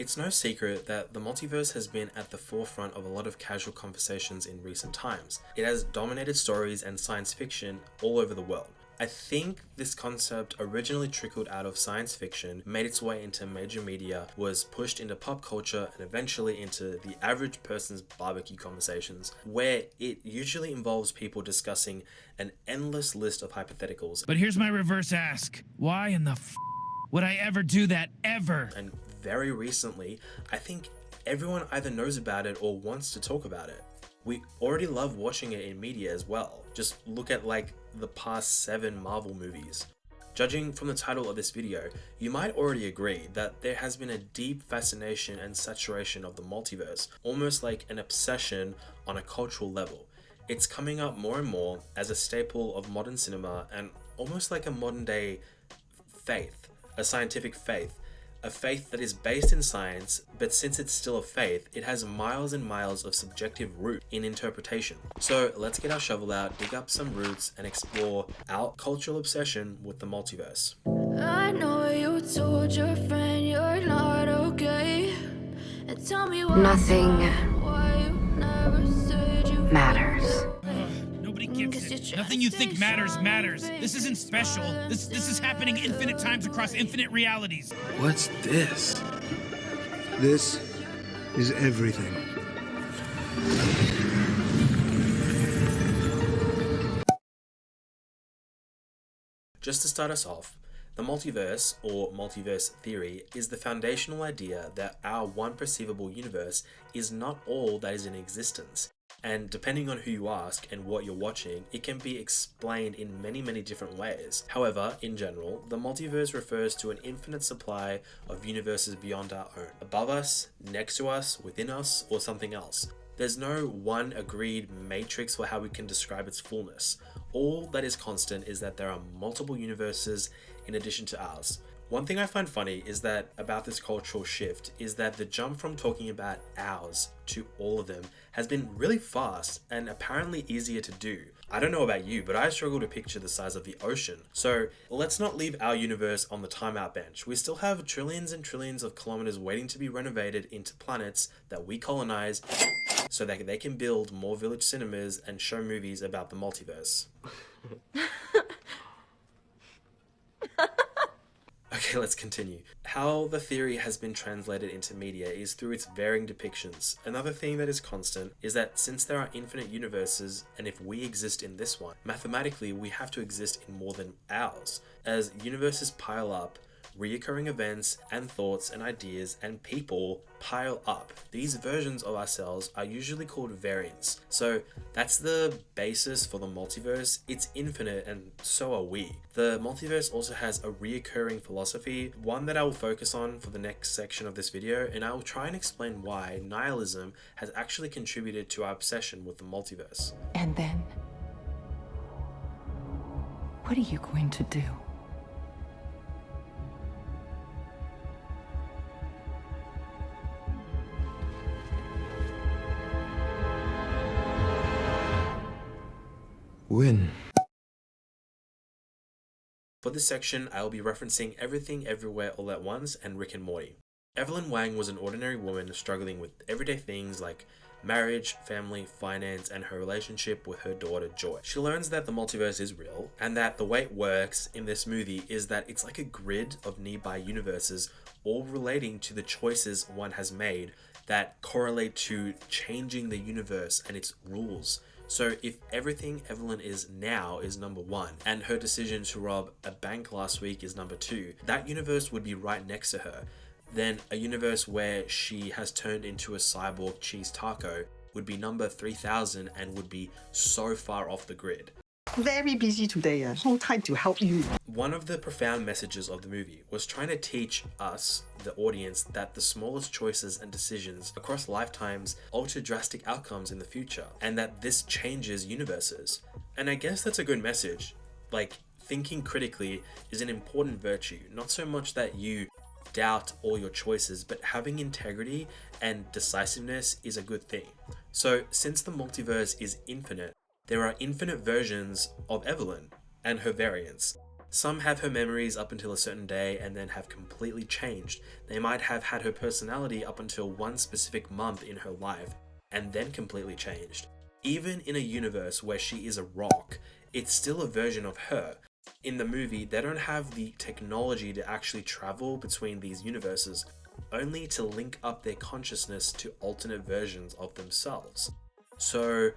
It's no secret that the multiverse has been at the forefront of a lot of casual conversations in recent times. It has dominated stories and science fiction all over the world. I think this concept originally trickled out of science fiction, made its way into major media, was pushed into pop culture, and eventually into the average person's barbecue conversations, where it usually involves people discussing an endless list of hypotheticals. But here's my reverse ask. Why in the would I ever do that, ever? And very recently, I think everyone either knows about it or wants to talk about it. We already love watching it in media as well. Just look at like the past 7 Marvel movies. Judging from the title of this video, you might already agree that there has been a deep fascination and saturation of the multiverse, almost like an obsession on a cultural level. It's coming up more and more as a staple of modern cinema and almost like a modern day faith, a scientific faith. A faith that is based in science, but since it's still a faith, it has miles and miles of subjective root in interpretation. So let's get our shovel out, dig up some roots, and explore our cultural obsession with the multiverse. I know you told your friend you're not okay. And tell me why you never said you Matters. Nobody gets it. Nothing you think matters. This isn't special. This is happening infinite times across infinite realities. What's this? This is everything. Just to start us off, the multiverse, or multiverse theory, is the foundational idea that our one perceivable universe is not all that is in existence. And depending on who you ask and what you're watching, it can be explained in many different ways. However, in general, the multiverse refers to an infinite supply of universes beyond our own, above us, next to us, within us, or something else. There's no one agreed matrix for how we can describe its fullness. All that is constant is that there are multiple universes in addition to ours. One thing I find funny is that about this cultural shift is that the jump from talking about ours to all of them has been really fast and apparently easier to do. I don't know about you, but I struggle to picture the size of the ocean. So let's not leave our universe on the timeout bench. We still have trillions and trillions of kilometers waiting to be renovated into planets that we colonize so that they can build more village cinemas and show movies about the multiverse. Okay, let's continue. How the theory has been translated into media is through its varying depictions. Another thing that is constant is that since there are infinite universes, and if we exist in this one, mathematically we have to exist in more than ours. As universes pile up, reoccurring events and thoughts and ideas and people pile up. These versions of ourselves are usually called variants. So that's the basis for the multiverse. It's infinite and so are we. The multiverse also has a reoccurring philosophy, one that I will focus on for the next section of this video, and I will try and explain why nihilism has actually contributed to our obsession with the multiverse. And then, what are you going to do? Win. For this section, I will be referencing Everything Everywhere All at Once and Rick and Morty. Evelyn Wang was an ordinary woman struggling with everyday things like marriage, family, finance, and her relationship with her daughter Joy. She learns that the multiverse is real, and that the way it works in this movie is that it's like a grid of nearby universes, all relating to the choices one has made that correlate to changing the universe and its rules. So if everything Evelyn is now is number 1, and her decision to rob a bank last week is number 2, that universe would be right next to her. Then a universe where she has turned into a cyborg cheese taco would be number 3000 and would be so far off the grid. Very busy today, no time to help you. One of the profound messages of the movie was trying to teach us, the audience, that the smallest choices and decisions across lifetimes alter drastic outcomes in the future, and that this changes universes. And I guess that's a good message. Like, thinking critically is an important virtue, not so much that you doubt all your choices, but having integrity and decisiveness is a good thing. So since the multiverse is infinite, there are infinite versions of Evelyn and her variants. Some have her memories up until a certain day and then have completely changed. They might have had her personality up until one specific month in her life and then completely changed. Even in a universe where she is a rock, it's still a version of her. In the movie, they don't have the technology to actually travel between these universes, only to link up their consciousness to alternate versions of themselves. So,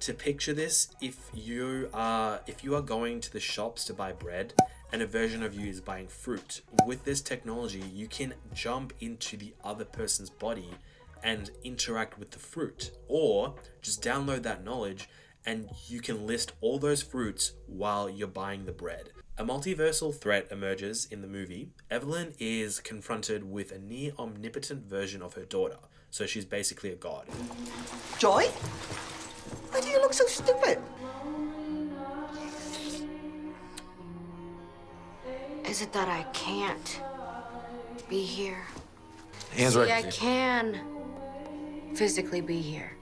to picture this, if you are going to the shops to buy bread and a version of you is buying fruit, with this technology you can jump into the other person's body and interact with the fruit, or just download that knowledge and you can list all those fruits while you're buying the bread. A multiversal threat emerges in the movie. Evelyn is confronted with a near omnipotent version of her daughter, so she's basically a god. Joy? Why do you look so stupid? Is it that I can't be here? Hands See, right. I can physically be here.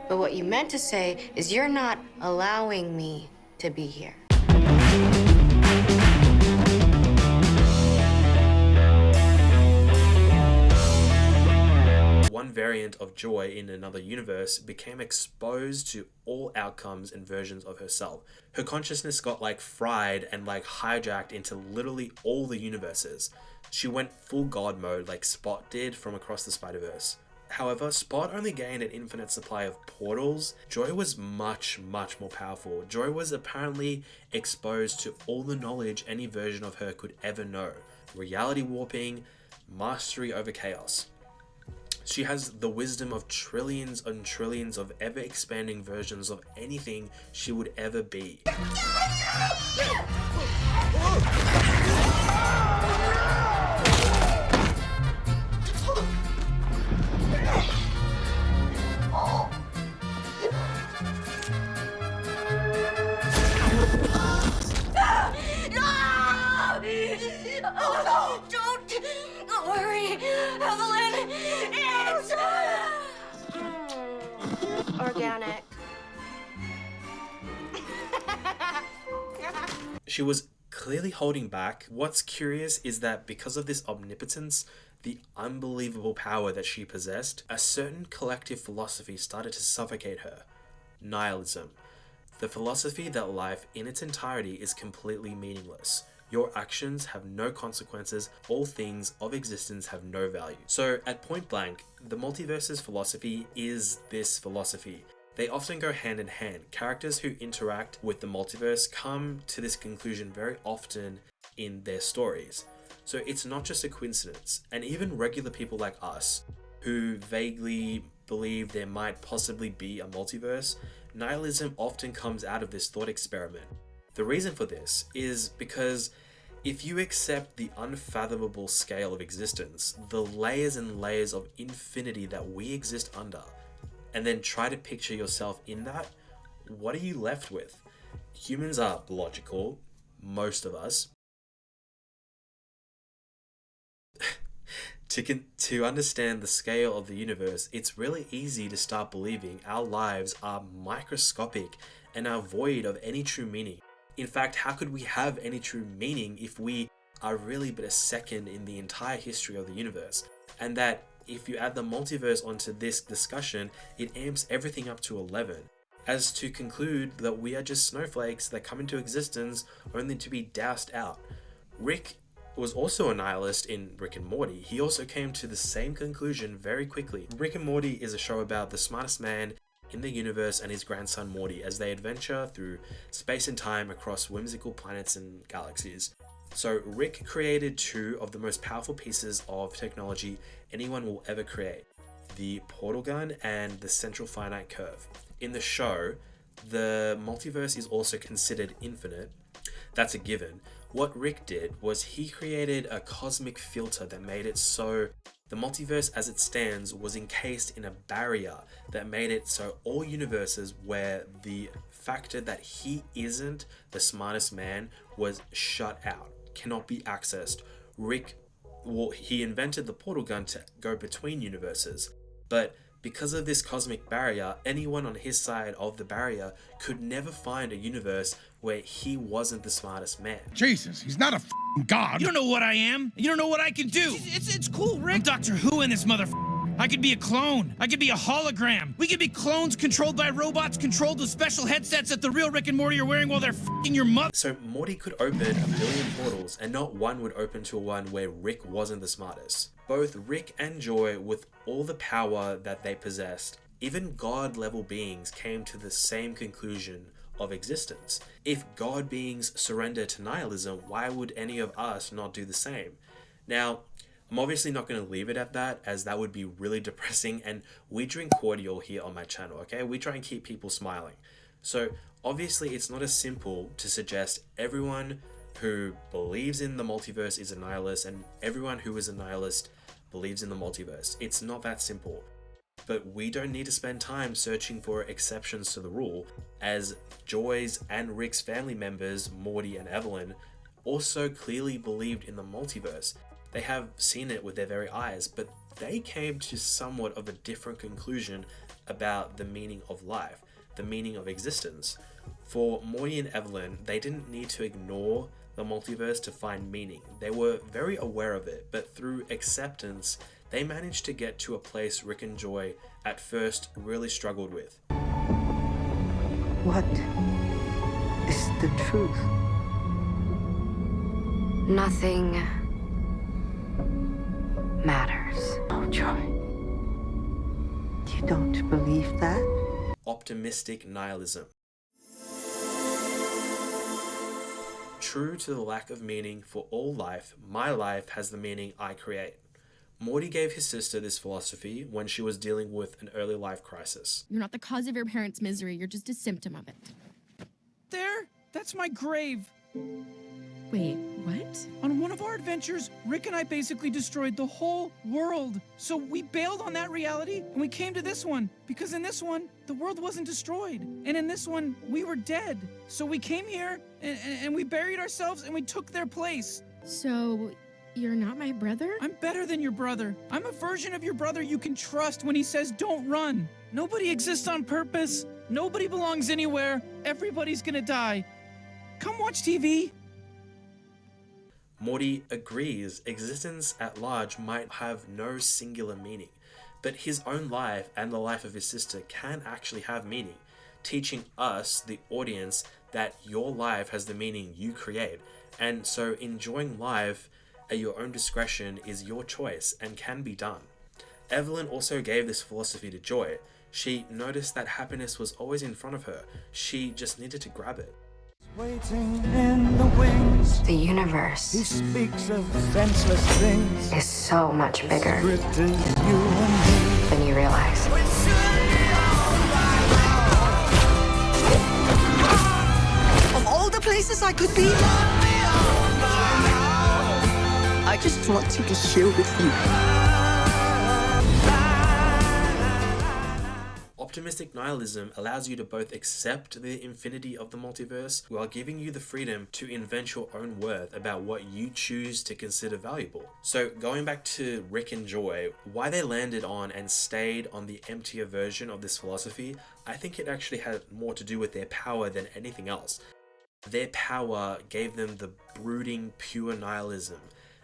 But what you meant to say is you're not allowing me to be here. One variant of Joy in another universe became exposed to all outcomes and versions of herself. Her consciousness got fried and hijacked into literally all the universes. She went full god mode like Spot did from Across the Spider-Verse. However, Spot only gained an infinite supply of portals. Joy was much more powerful. Joy was apparently exposed to all the knowledge any version of her could ever know. Reality warping, mastery over chaos. She has the wisdom of trillions and trillions of ever-expanding versions of anything she would ever be. Oh, don't worry, Evelyn. It's organic. She was clearly holding back. What's curious is that because of this omnipotence, the unbelievable power that she possessed, a certain collective philosophy started to suffocate her. Nihilism. The philosophy that life in its entirety is completely meaningless. Your actions have no consequences, all things of existence have no value. So at point blank, the multiverse's philosophy is this philosophy. They often go hand in hand. Characters who interact with the multiverse come to this conclusion very often in their stories. So it's not just a coincidence, and even regular people like us, who vaguely believe there might possibly be a multiverse, nihilism often comes out of this thought experiment. The reason for this is because if you accept the unfathomable scale of existence, the layers and layers of infinity that we exist under, and then try to picture yourself in that, what are you left with? Humans are logical, most of us. To understand the scale of the universe, it's really easy to start believing our lives are microscopic and are void of any true meaning. In fact, how could we have any true meaning if we are really but a second in the entire history of the universe? And that if you add the multiverse onto this discussion, it amps everything up to 11. As to conclude that we are just snowflakes that come into existence only to be doused out. Rick was also a nihilist in Rick and Morty. He also came to the same conclusion very quickly. Rick and Morty is a show about the smartest man in the universe and his grandson Morty as they adventure through space and time across whimsical planets and galaxies. So Rick created two of the most powerful pieces of technology anyone will ever create: the portal gun and the central finite curve. In the show, the multiverse is also considered infinite. That's a given. What Rick did was he created a cosmic filter that made it so the multiverse as it stands was encased in a barrier that made it so all universes where the factor that he isn't the smartest man was shut out, cannot be accessed. Rick, he invented the portal gun to go between universes, but Because of this cosmic barrier, anyone on his side of the barrier could never find a universe where he wasn't the smartest man. Jesus, he's not a f***ing god. You don't know what I am. You don't know what I can do. It's cool, Rick. I'm Doctor Who in this motherfucker. I could be a clone. I could be a hologram. We could be clones controlled by robots, controlled with special headsets that the real Rick and Morty are wearing while they're f***ing your mother. So Morty could open 1 billion portals, and not one would open to one where Rick wasn't the smartest. Both Rick and Joy, with all the power that they possessed, even God-level beings came to the same conclusion of existence. If God beings surrender to nihilism, why would any of us not do the same? Now, I'm obviously not going to leave it at that, as that would be really depressing, and we drink cordial here on my channel, okay? We try and keep people smiling. So obviously it's not as simple to suggest everyone who believes in the multiverse is a nihilist and everyone who is a nihilist believes in the multiverse. It's not that simple. But we don't need to spend time searching for exceptions to the rule, as Joy's and Rick's family members, Morty and Evelyn, also clearly believed in the multiverse. They have seen it with their very eyes, but they came to somewhat of a different conclusion about the meaning of life, the meaning of existence. For Morty and Evelyn, they didn't need to ignore the multiverse to find meaning. They were very aware of it, but through acceptance, they managed to get to a place Rick and Joy at first really struggled with. What is the truth? Nothing matters. Oh, Joy. You don't believe that? Optimistic nihilism. True to the lack of meaning for all life, my life has the meaning I create. Morty gave his sister this philosophy when she was dealing with an early life crisis. You're not the cause of your parents' misery, you're just a symptom of it. There? That's my grave. Wait, what? On one of our adventures, Rick and I basically destroyed the whole world. So we bailed on that reality and we came to this one. Because in this one, the world wasn't destroyed. And in this one, we were dead. So we came here and we buried ourselves and we took their place. So, you're not my brother? I'm better than your brother. I'm a version of your brother you can trust when he says don't run. Nobody exists on purpose. Nobody belongs anywhere. Everybody's gonna die. Come watch TV. Morty agrees existence at large might have no singular meaning, but his own life and the life of his sister can actually have meaning, teaching us, the audience, that your life has the meaning you create, and so enjoying life at your own discretion is your choice and can be done. Evelyn also gave this philosophy to Joy. She noticed that happiness was always in front of her. She just needed to grab it. Waiting in the wings. The universe He speaks of senseless things. is so much bigger Written you and me. than you realize. Of all the places I could be, I just want to be here with you. Optimistic nihilism allows you to both accept the infinity of the multiverse while giving you the freedom to invent your own worth about what you choose to consider valuable. So going back to Rick and Joy, why they landed on and stayed on the emptier version of this philosophy, I think it actually had more to do with their power than anything else. Their power gave them the brooding, pure nihilism.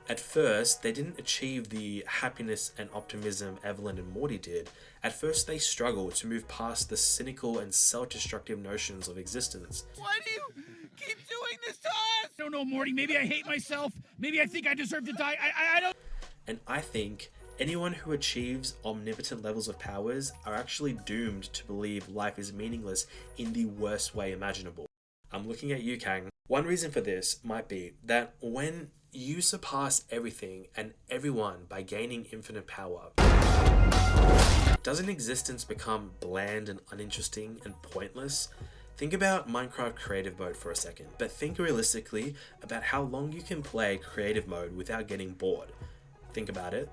At first, they didn't achieve the happiness and optimism Evelyn and Morty did. At first, they struggled to move past the cynical and self-destructive notions of existence. Why do you keep doing this to us? I don't know, Morty. Maybe I hate myself. Maybe I think I deserve to die. I don't... And I think anyone who achieves omnipotent levels of powers are actually doomed to believe life is meaningless in the worst way imaginable. I'm looking at you, Kang. One reason for this might be that when you surpass everything and everyone by gaining infinite power, doesn't existence become bland and uninteresting and pointless? Think about Minecraft creative mode for a second, but think realistically about how long you can play creative mode without getting bored. Think about it.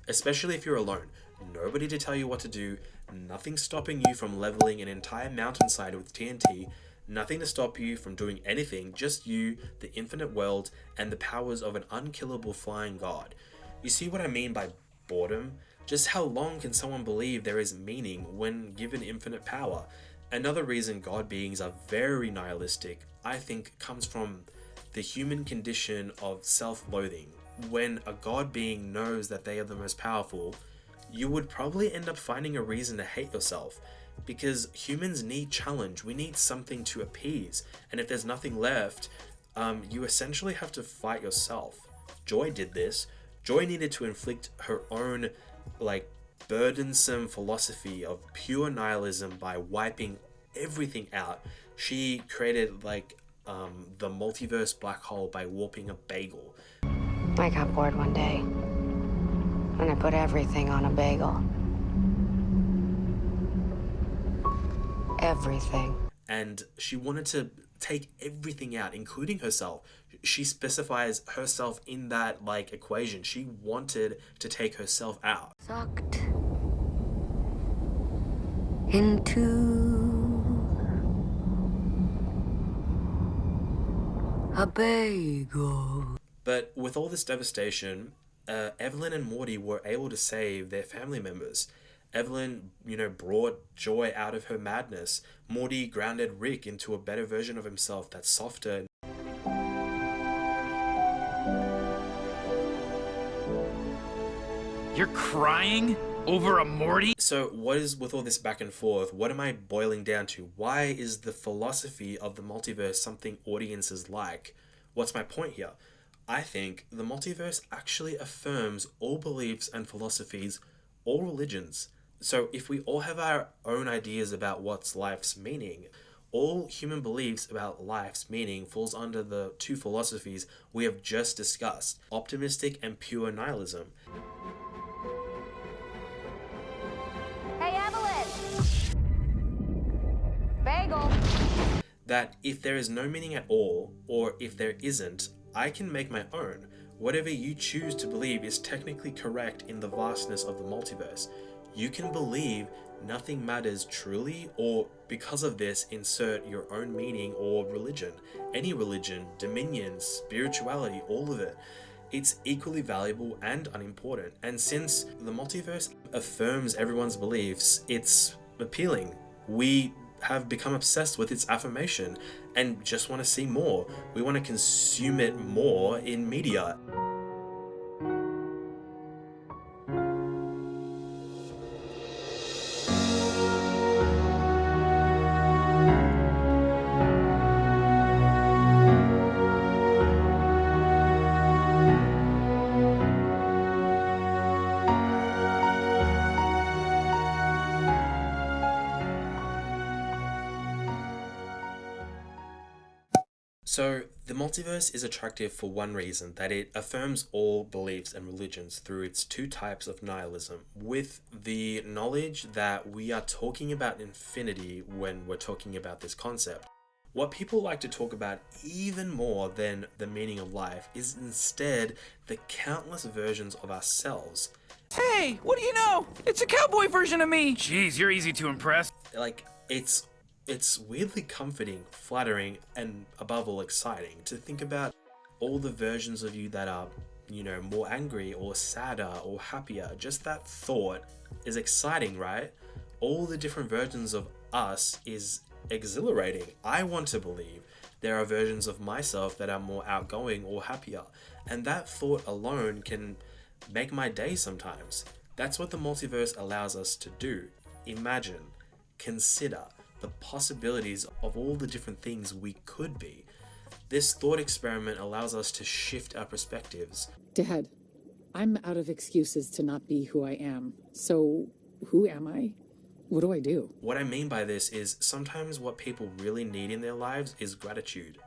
Especially if you're alone. Nobody to tell you what to do, nothing stopping you from leveling an entire mountainside with TNT, nothing to stop you from doing anything, just you, the infinite world, and the powers of an unkillable flying god. You see what I mean by boredom? Just how long can someone believe there is meaning when given infinite power? Another reason God beings are very nihilistic, I think, comes from the human condition of self-loathing. When a God being knows that they are the most powerful, you would probably end up finding a reason to hate yourself, because humans need challenge. We need something to appease, and if there's nothing left, you essentially have to fight yourself. Joy did this. Joy needed to inflict her own burdensome philosophy of pure nihilism by wiping everything out. She created the multiverse black hole by warping a bagel. I got bored one day, and I put everything on a bagel. Everything. And she wanted to take everything out, including herself. She specifies herself in that equation. She wanted to take herself out. Sucked into a bagel. But with all this devastation, Evelyn and Morty were able to save their family members. Evelyn, brought Joy out of her madness. Morty grounded Rick into a better version of himself that's softer. You're crying over a Morty? So what is with all this back and forth? What am I boiling down to? Why is the philosophy of the multiverse something audiences like? What's my point here? I think the multiverse actually affirms all beliefs and philosophies, all religions. So if we all have our own ideas about what's life's meaning, all human beliefs about life's meaning falls under the two philosophies we have just discussed, optimistic and pure nihilism. Hey, Evelyn! Bagel! That if there is no meaning at all, or if there isn't, I can make my own. Whatever you choose to believe is technically correct in the vastness of the multiverse. You can believe nothing matters truly, or because of this, insert your own meaning or religion. Any religion, dominion, spirituality, all of it. It's equally valuable and unimportant. And since the multiverse affirms everyone's beliefs, it's appealing. We have become obsessed with its affirmation and just want to see more. We want to consume it more in media. So, the multiverse is attractive for one reason, that it affirms all beliefs and religions through its two types of nihilism, with the knowledge that we are talking about infinity when we're talking about this concept. What people like to talk about even more than the meaning of life is instead the countless versions of ourselves. Hey, what do you know? It's a cowboy version of me! Jeez, you're easy to impress. It's weirdly comforting, flattering, and above all exciting to think about all the versions of you that are, more angry or sadder or happier. Just that thought is exciting, right? All the different versions of us is exhilarating. I want to believe there are versions of myself that are more outgoing or happier, and that thought alone can make my day sometimes. That's what the multiverse allows us to do. Imagine, consider the possibilities of all the different things we could be. This thought experiment allows us to shift our perspectives. Dad, I'm out of excuses to not be who I am. So, who am I? What do I do? What I mean by this is sometimes what people really need in their lives is gratitude.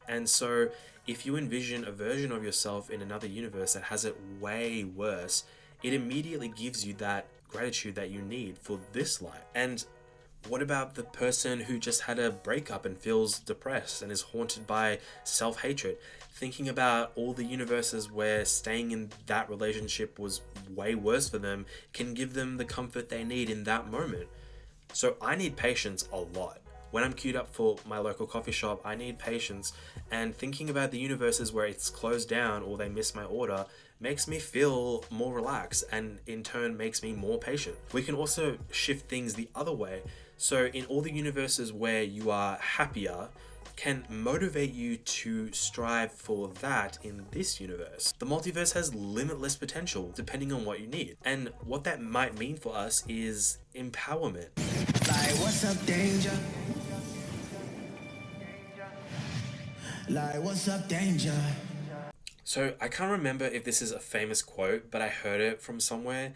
And so, if you envision a version of yourself in another universe that has it way worse, it immediately gives you that gratitude that you need for this life. And what about the person who just had a breakup and feels depressed and is haunted by self-hatred? Thinking about all the universes where staying in that relationship was way worse for them can give them the comfort they need in that moment. So I need patience a lot. When I'm queued up for my local coffee shop, I need patience, and thinking about the universes where it's closed down or they miss my order makes me feel more relaxed and in turn makes me more patient. We can also shift things the other way. So in all the universes where you are happier, can motivate you to strive for that in this universe. The multiverse has limitless potential depending on what you need. And what that might mean for us is empowerment. Like, what's up, danger? Like, what's up, danger? So I can't remember if this is a famous quote, but I heard it from somewhere.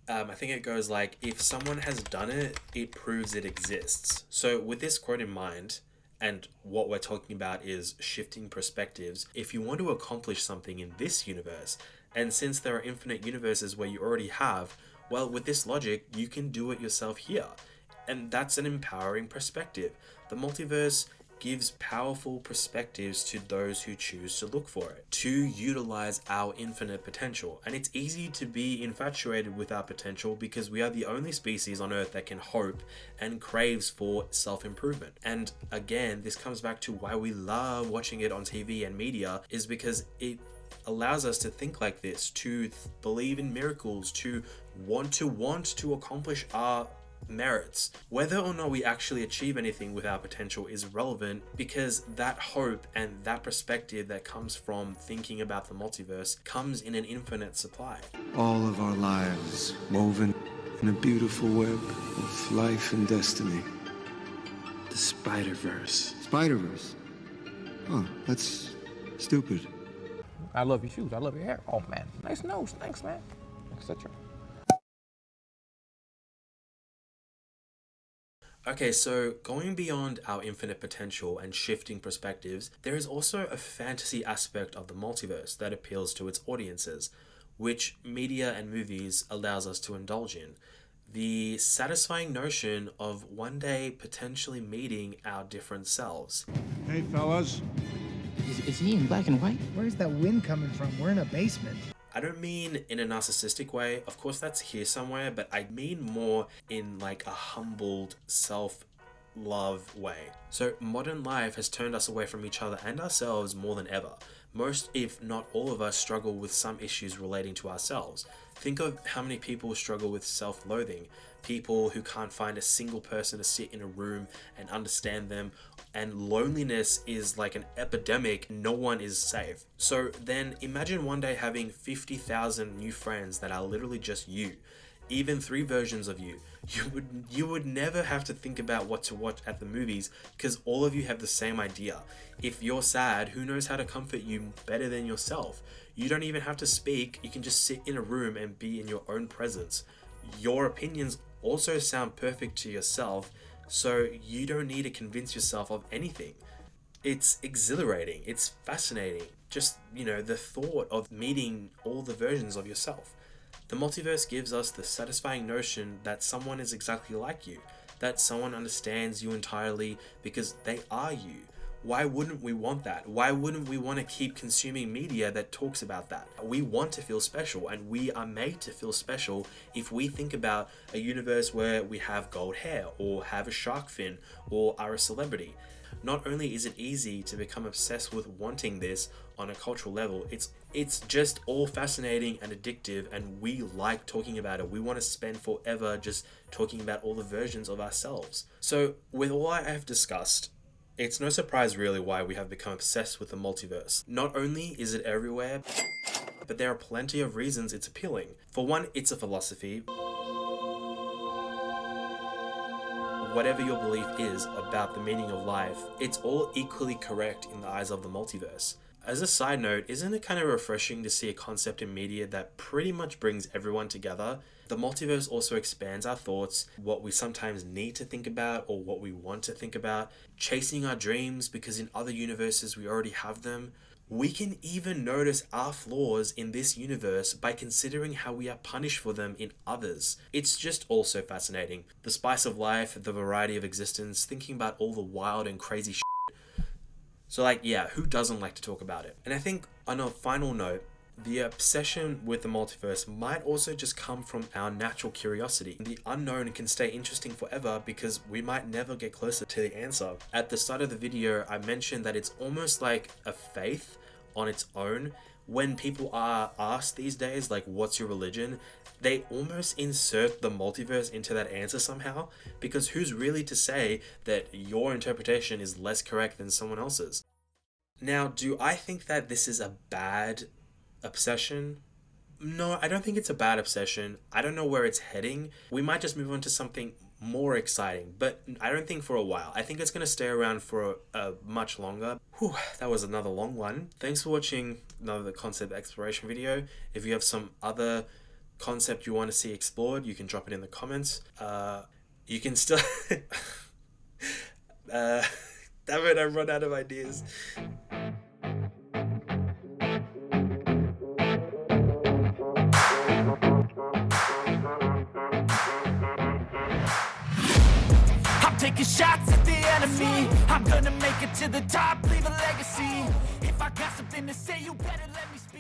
I think it goes like, if someone has done it, it proves it exists. So with this quote in mind, and what we're talking about is shifting perspectives, if you want to accomplish something in this universe, and since there are infinite universes where you already have, well, with this logic, you can do it yourself here. And that's an empowering perspective. The multiverse gives powerful perspectives to those who choose to look for it, to utilize our infinite potential. And it's easy to be infatuated with our potential because we are the only species on Earth that can hope and craves for self-improvement. And again, this comes back to why we love watching it on TV and media, is because it allows us to think like this, to believe in miracles, to want to accomplish our merits. Whether or not we actually achieve anything with our potential is relevant, because that hope and that perspective that comes from thinking about the multiverse comes in an infinite supply. All of our lives woven in a beautiful web of life and destiny. The Spider-Verse. Spider-Verse? Oh, that's stupid. I love your shoes. I love your hair. Oh, man. Nice nose. Thanks, man. Etc. Okay, so going beyond our infinite potential and shifting perspectives, there is also a fantasy aspect of the multiverse that appeals to its audiences, which media and movies allows us to indulge in. The satisfying notion of one day potentially meeting our different selves. Hey, fellas. Is he in black and white? Where's that wind coming from? We're in a basement. I don't mean in a narcissistic way, of course that's here somewhere, but I mean more in like a humbled self-love way. So modern life has turned us away from each other and ourselves more than ever. Most, if not all of us, struggle with some issues relating to ourselves. Think of how many people struggle with self-loathing, people who can't find a single person to sit in a room and understand them, and loneliness is like an epidemic. No one is safe. So then imagine one day having 50,000 new friends that are literally just you, even 3 versions of you. You would never have to think about what to watch at the movies because all of you have the same idea. If you're sad, who knows how to comfort you better than yourself? You don't even have to speak. You can just sit in a room and be in your own presence. Your opinions also sound perfect to yourself, so you don't need to convince yourself of anything. It's exhilarating. It's fascinating. Just, the thought of meeting all the versions of yourself. The multiverse gives us the satisfying notion that someone is exactly like you, that someone understands you entirely because they are you. Why wouldn't we want that? Why wouldn't we want to keep consuming media that talks about that? We want to feel special, and we are made to feel special if we think about a universe where we have gold hair, or have a shark fin, or are a celebrity. Not only is it easy to become obsessed with wanting this on a cultural level, it's just all fascinating and addictive, and we like talking about it. We want to spend forever just talking about all the versions of ourselves. So with all I have discussed, it's no surprise really why we have become obsessed with the multiverse. Not only is it everywhere, but there are plenty of reasons it's appealing. For one, it's a philosophy. Whatever your belief is about the meaning of life, it's all equally correct in the eyes of the multiverse. As a side note, isn't it kind of refreshing to see a concept in media that pretty much brings everyone together? The multiverse also expands our thoughts, what we sometimes need to think about or what we want to think about, chasing our dreams because in other universes we already have them. We can even notice our flaws in this universe by considering how we are punished for them in others. It's just all so fascinating. The spice of life, the variety of existence, thinking about all the wild and crazy shit. So who doesn't like to talk about it? And I think on a final note, the obsession with the multiverse might also just come from our natural curiosity. The unknown can stay interesting forever because we might never get closer to the answer. At the start of the video, I mentioned that it's almost like a faith on its own, when people are asked these days, like, what's your religion, they almost insert the multiverse into that answer somehow, because who's really to say that your interpretation is less correct than someone else's? Now, do I think that this is a bad obsession? No, I don't think it's a bad obsession. I don't know where it's heading. We might just move on to something more exciting, but I don't think for a while. I think it's going to stay around for a much longer. Whew, that was another long one. Thanks for watching another concept exploration video. If you have some other concept you want to see explored, you can drop it in the comments. You can still... damn it, I've run out of ideas. Taking shots at the enemy. I'm gonna make it to the top, leave a legacy. If I got something to say, you better let me speak.